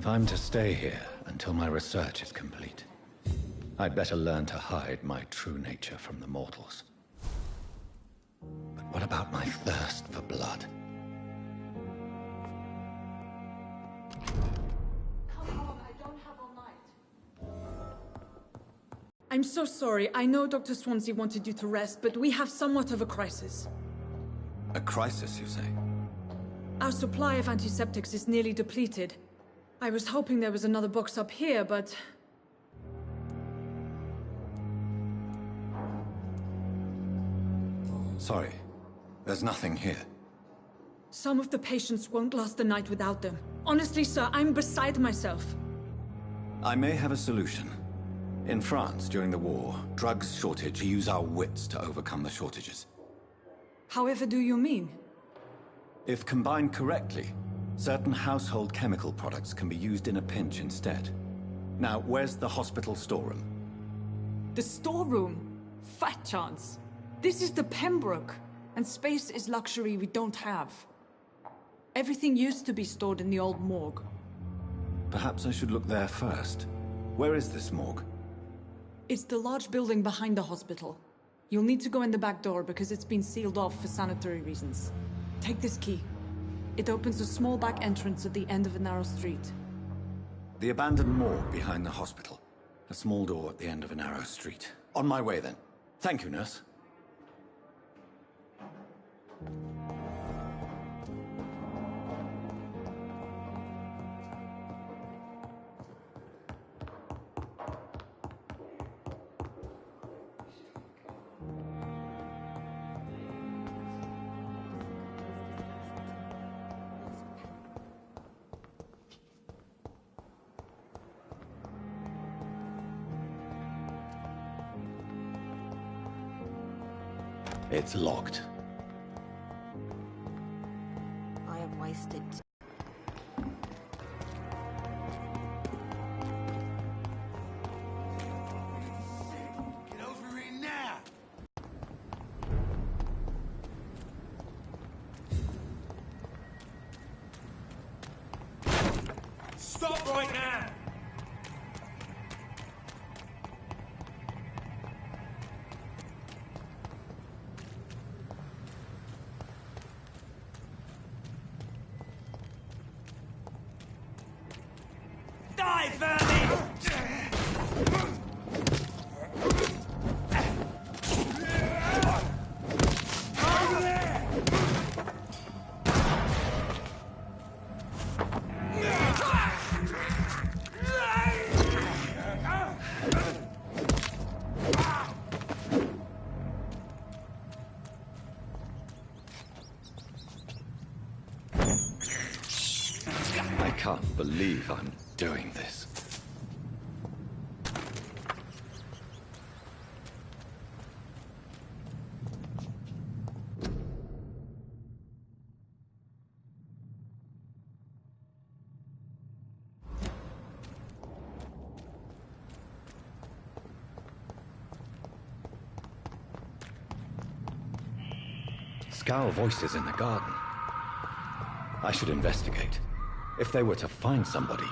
I'm to stay here until my research is complete, I'd better learn to hide my true nature from the mortals. But what about my thirst for blood? Come on, I don't have all night. I'm so sorry. I know Dr. Swansea wanted you to rest, but we have somewhat of a crisis. A crisis, you say? Our supply of antiseptics is nearly depleted. I was hoping there was another box up here, but... Sorry, there's nothing here. Some of the patients won't last the night without them. Honestly, sir, I'm beside myself. I may have a solution. In France, during the war, drugs shortage, we use our wits to overcome the shortages. However do you mean? If combined correctly, certain household chemical products can be used in a pinch instead. Now, where's the hospital storeroom? The storeroom? Fat chance. This is the Pembroke, and space is luxury we don't have. Everything used to be stored in the old morgue. Perhaps I should look there first. Where is this morgue? It's the large building behind the hospital. You'll need to go in the back door because it's been sealed off for sanitary reasons. Take this key. It opens a small back entrance at the end of a narrow street. The abandoned morgue behind the hospital. A small door at the end of a narrow street. On my way then. Thank you, nurse. It's locked. I have wasted. Get over here now! Stop right now! Die, vermin! Over there! I can't believe I'm doing this. Scowl voices in the garden. I should investigate. If they were to find somebody.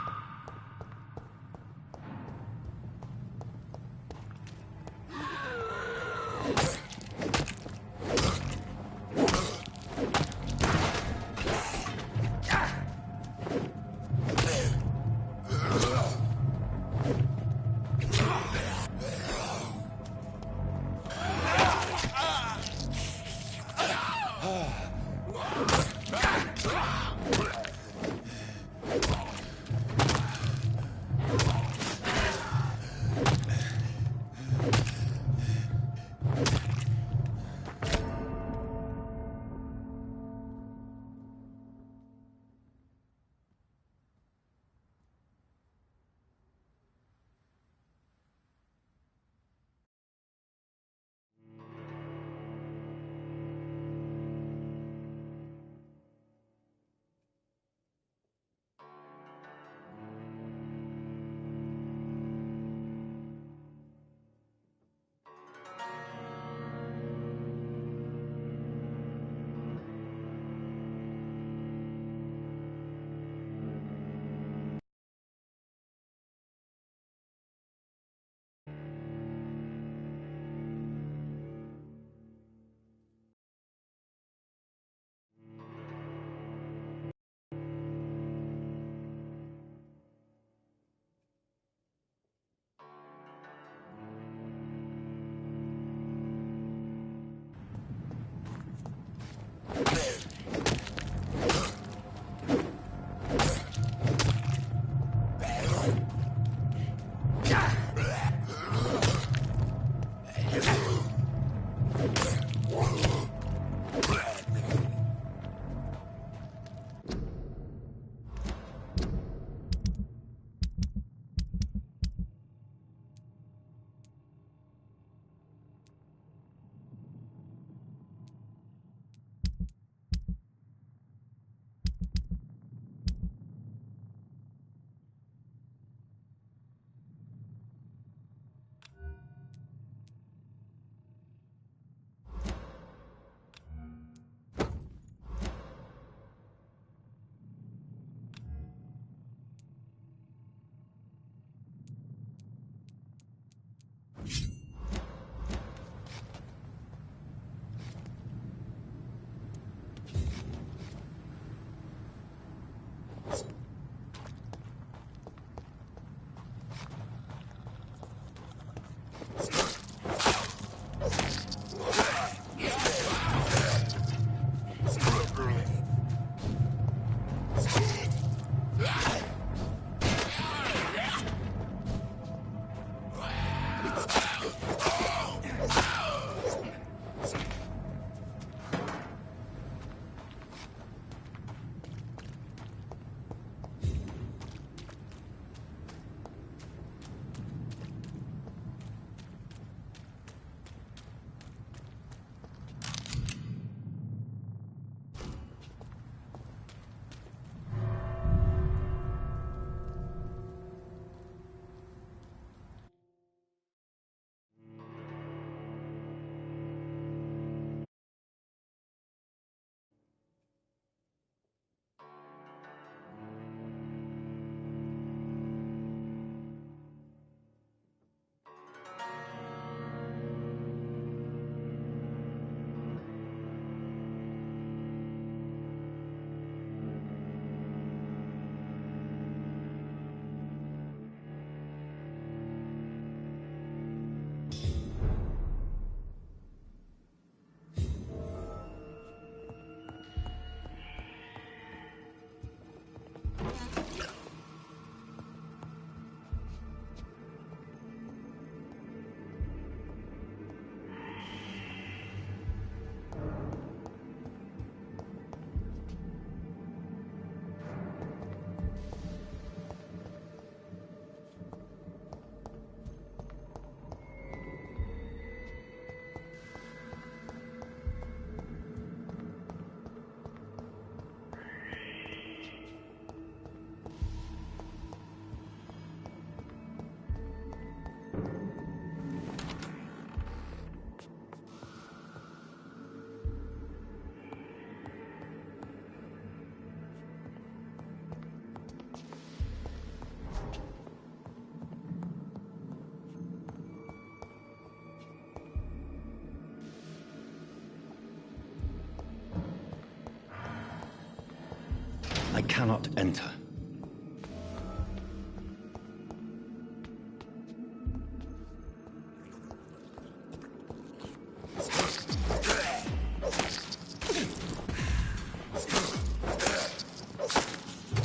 I cannot enter.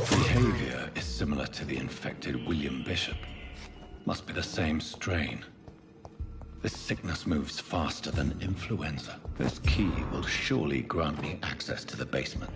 Behavior is similar to the infected William Bishop. Must be the same strain. This sickness moves faster than influenza. This key will surely grant me access to the basement.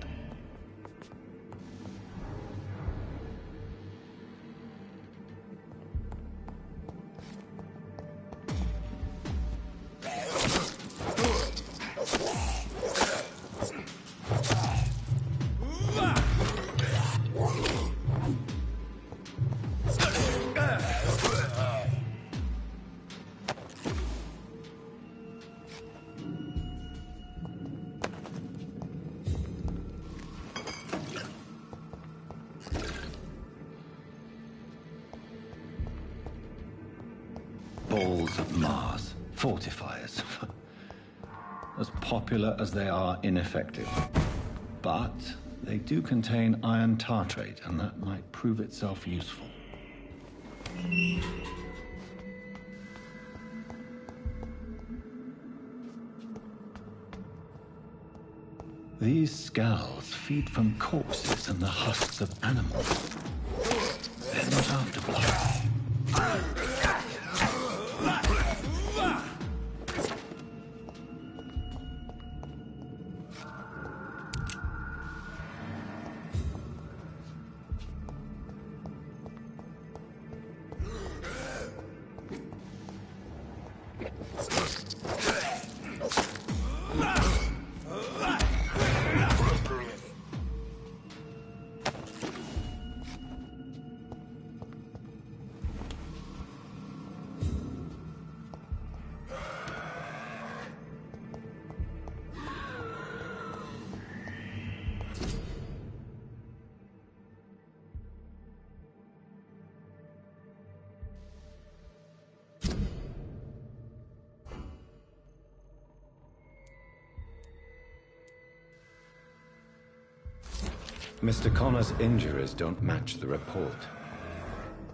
Balls of Mars, fortifiers. As popular as they are ineffective. But they do contain iron tartrate, and that might prove itself useful. These scowls feed from corpses and the husks of animals. They're not afterblood. Mr. Connor's injuries don't match the report.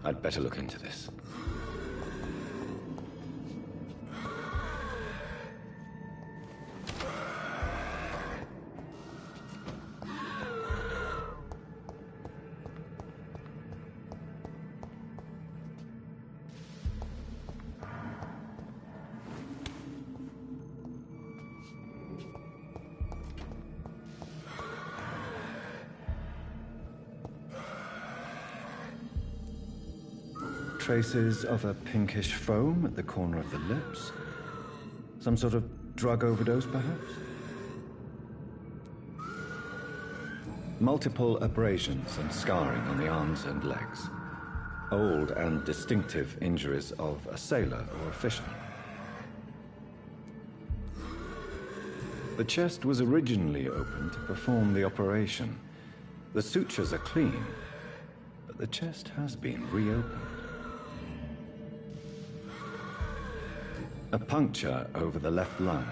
I'd better look into this. Traces of a pinkish foam at the corner of the lips. Some sort of drug overdose, perhaps? Multiple abrasions and scarring on the arms and legs. Old and distinctive injuries of a sailor or a fisherman. The chest was originally opened to perform the operation. The sutures are clean, but the chest has been reopened. A puncture over the left lung,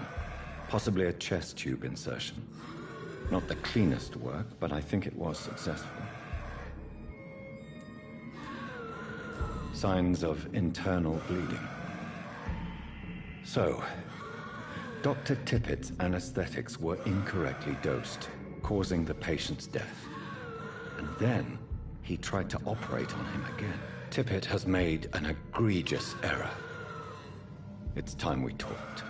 possibly a chest tube insertion. Not the cleanest work, but I think it was successful. Signs of internal bleeding. So, Dr. Tippett's anesthetics were incorrectly dosed, causing the patient's death. And then, he tried to operate on him again. Tippett has made an egregious error. It's time we talked.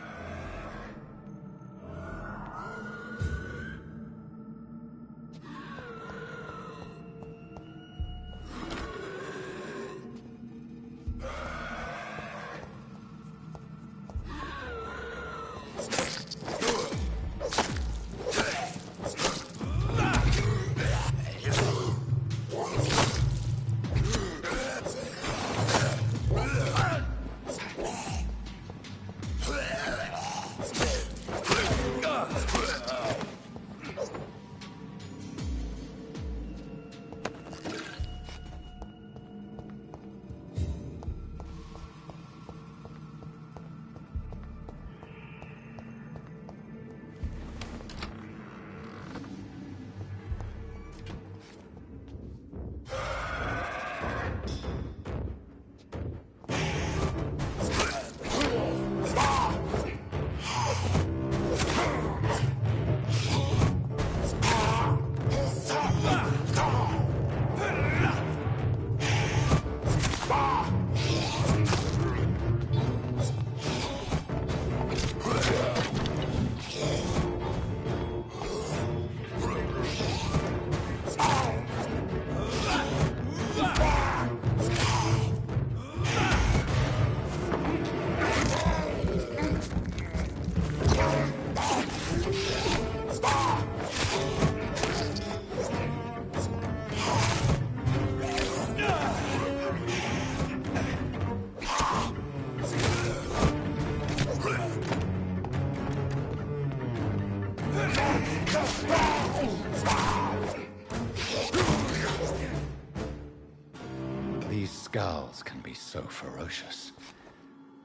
These scowls can be so ferocious.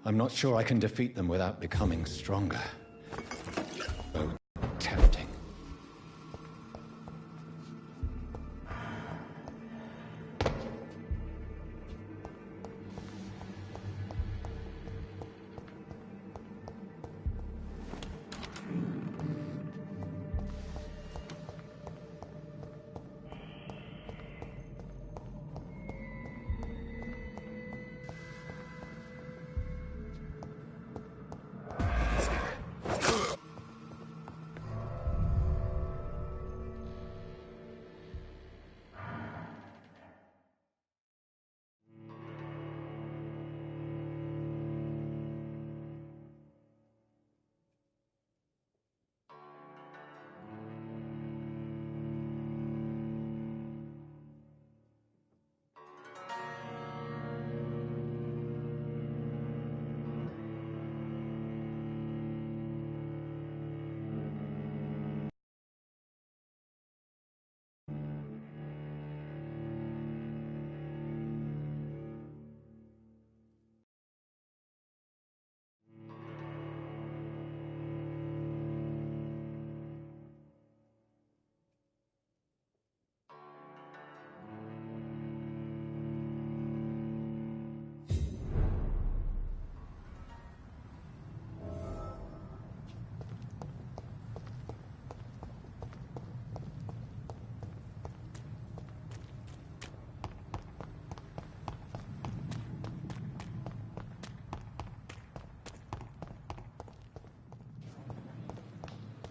I'm not sure I can defeat them without becoming stronger. Oh, tempting.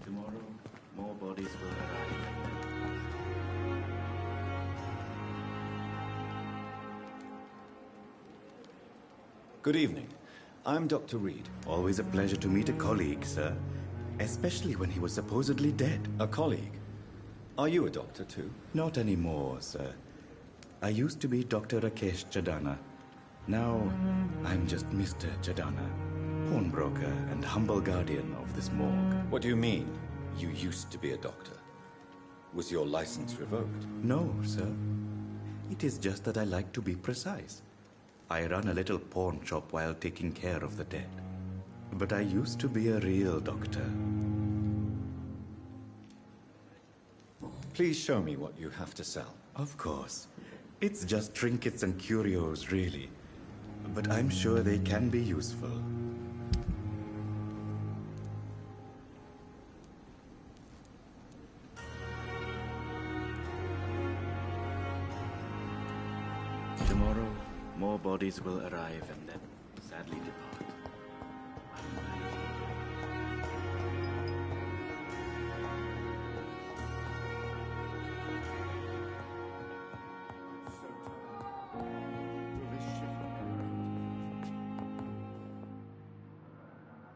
Tomorrow, more bodies will arrive. Good evening. I'm Dr. Reed. Always a pleasure to meet a colleague, sir. Especially when he was supposedly dead. A colleague. Are you a doctor too? Not anymore, sir. I used to be Dr. Rakesh Chadana. Now, I'm just Mr. Chadana, pawnbroker and humble guardian of this morgue. What do you mean, you used to be a doctor? Was your license revoked? No, sir. It is just that I like to be precise. I run a little pawn shop while taking care of the dead. But I used to be a real doctor. Please show me what you have to sell. Of course. It's just trinkets and curios, really. But I'm sure they can be useful. Tomorrow, more bodies will arrive and then sadly depart.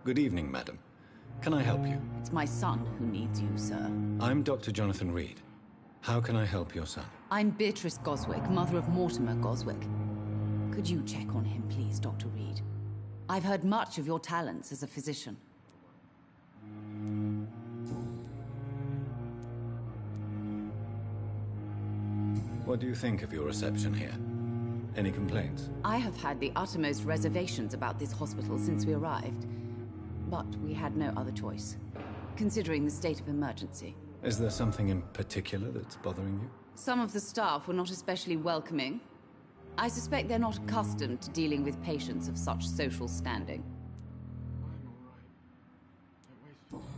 Good evening, madam. Can I help you? It's my son who needs you, sir. I'm Dr. Jonathan Reed. How can I help your son? I'm Beatrice Goswick, mother of Mortimer Goswick. Could you check on him, please, Dr. Reed? I've heard much of your talents as a physician. What do you think of your reception here? Any complaints? I have had the uttermost reservations about this hospital since we arrived. But we had no other choice, considering the state of emergency. Is there something in particular that's bothering you? Some of the staff were not especially welcoming. I suspect they're not accustomed to dealing with patients of such social standing.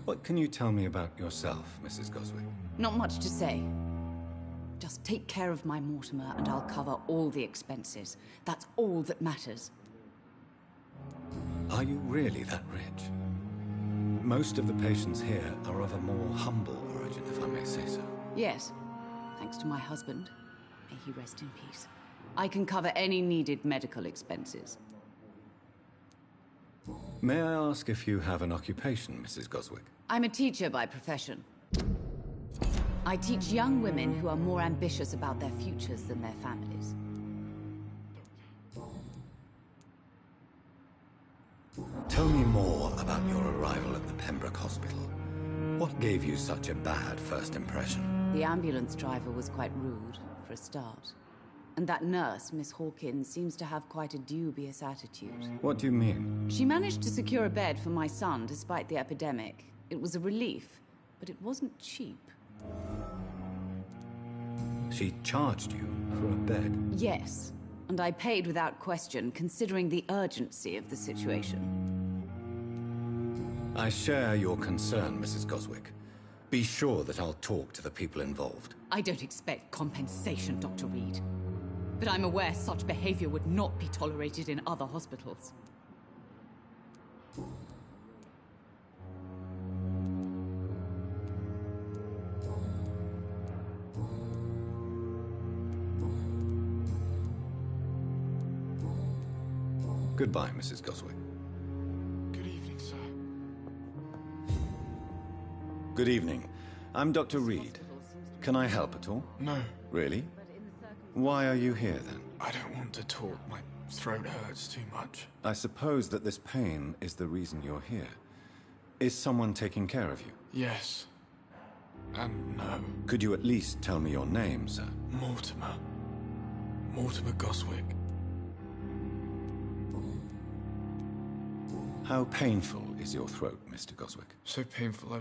What can you tell me about yourself, Mrs. Goswick? Not much to say. Just take care of my Mortimer and I'll cover all the expenses. That's all that matters. Are you really that rich? Most of the patients here are of a more humble origin, if I may say so. Yes, thanks to my husband. May he rest in peace. I can cover any needed medical expenses. May I ask if you have an occupation, Mrs. Goswick? I'm a teacher by profession. I teach young women who are more ambitious about their futures than their families. Tell me more about your arrival at the Pembroke Hospital. What gave you such a bad first impression? The ambulance driver was quite rude, for a start. And that nurse, Miss Hawkins, seems to have quite a dubious attitude. What do you mean? She managed to secure a bed for my son despite the epidemic. It was a relief, but it wasn't cheap. She charged you for a bed? Yes, and I paid without question, considering the urgency of the situation. I share your concern, Mrs. Goswick. Be sure that I'll talk to the people involved. I don't expect compensation, Dr. Reed. But I'm aware such behavior would not be tolerated in other hospitals. Goodbye, Mrs. Goswick. Good evening, sir. Good evening. I'm Dr. Reed. Can I help at all? No, Really? Why are you here, then? I don't want to talk. My throat hurts too much. I suppose that this pain is the reason you're here. Is someone taking care of you? Yes. And no. Could you at least tell me your name, sir? Mortimer. Mortimer Goswick. How painful is your throat, Mr. Goswick? So painful I'd